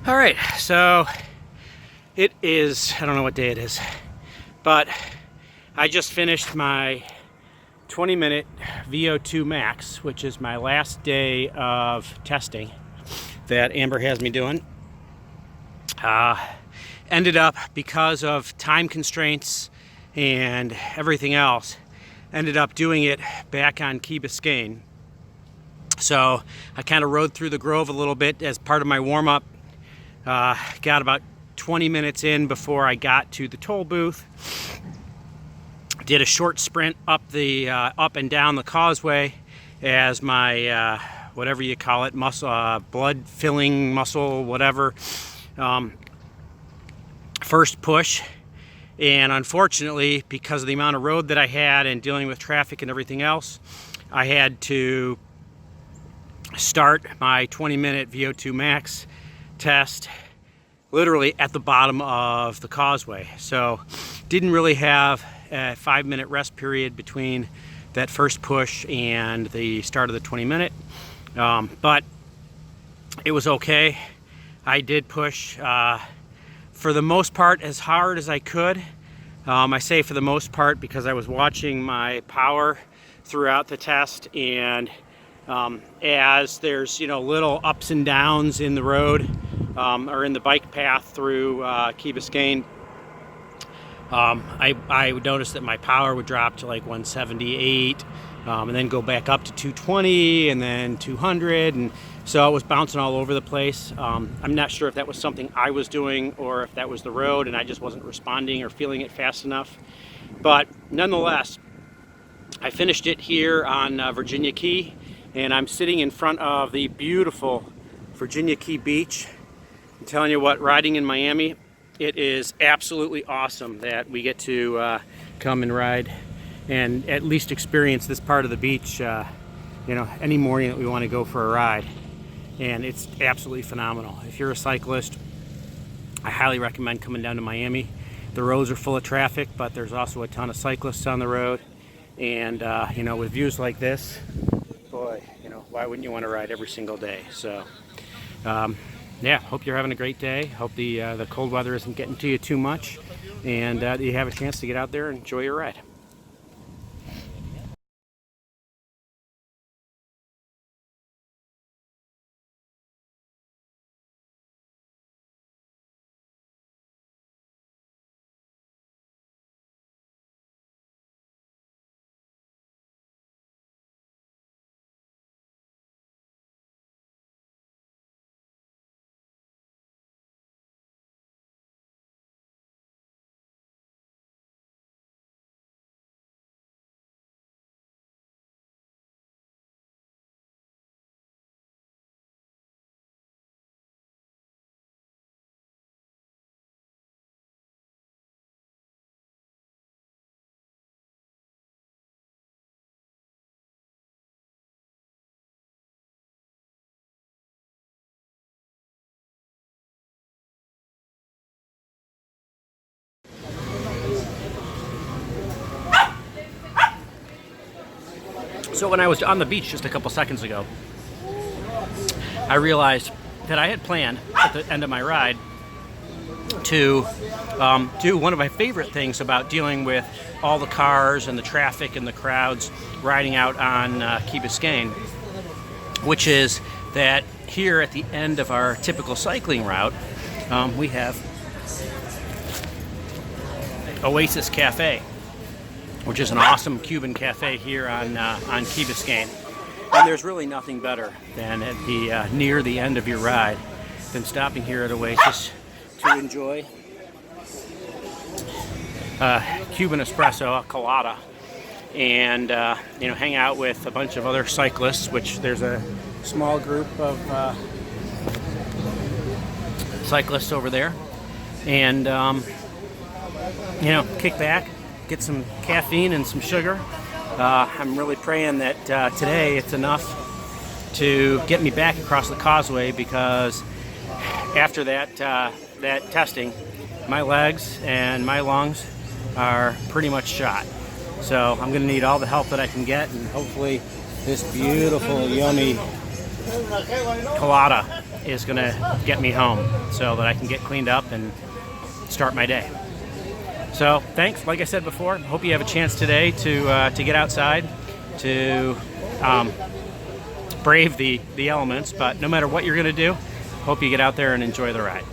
All right, so it is, I don't know what day it is, but I just finished my 20-minute VO2 max, which is my last day of testing that Amber has me doing. Ended up, because of time constraints and everything else, ended up doing it back on Key Biscayne. So I kind of rode through the Grove a little bit as part of my warm-up. Got about 20 minutes in before I got to the toll booth. Did a short sprint up and down the causeway as my whatever you call it, muscle, blood filling muscle, whatever, first push. And unfortunately, because of the amount of road that I had and dealing with traffic and everything else, I had to start my 20-minute VO2 max test literally at the bottom of the causeway. So didn't really have a 5-minute rest period between that first push and the start of the 20-minute, but it was okay. I did push for the most part as hard as I could. I say for the most part because I was watching my power throughout the test, and as there's little ups and downs in the road or in the bike path through Key Biscayne, I would notice that my power would drop to like 178 and then go back up to 220 and then 200, and so it was bouncing all over the place. I'm not sure if that was something I was doing or if that was the road and I just wasn't responding or feeling it fast enough. But nonetheless, I finished it here on Virginia Key, and I'm sitting in front of the beautiful Virginia Key Beach. I'm telling you what, riding in Miami, it is absolutely awesome that we get to come and ride and at least experience this part of the beach, any morning that we want to go for a ride. And it's absolutely phenomenal. If you're a cyclist, I highly recommend coming down to Miami. The roads are full of traffic, but there's also a ton of cyclists on the road. And, with views like this, boy, why wouldn't you want to ride every single day? So, yeah, hope you're having a great day. Hope the cold weather isn't getting to you too much, and that you have a chance to get out there and enjoy your ride. So when I was on the beach just a couple seconds ago, I realized that I had planned at the end of my ride to do one of my favorite things about dealing with all the cars and the traffic and the crowds riding out on Key Biscayne, which is that here at the end of our typical cycling route, we have Oasis Cafe, which is an awesome Cuban cafe here on Key Biscayne. And there's really nothing better than at the near the end of your ride than stopping here at Oasis to enjoy Cuban espresso, a colada, and hang out with a bunch of other cyclists, which there's a small group of cyclists over there, and kick back, get some caffeine and some sugar. I'm really praying that today it's enough to get me back across the causeway, because after that testing, my legs and my lungs are pretty much shot. So I'm going to need all the help that I can get, and hopefully this beautiful, yummy colada is gonna get me home so that I can get cleaned up and start my day. So thanks, like I said before, hope you have a chance today to get outside, to brave the elements, but no matter what you're gonna do, hope you get out there and enjoy the ride.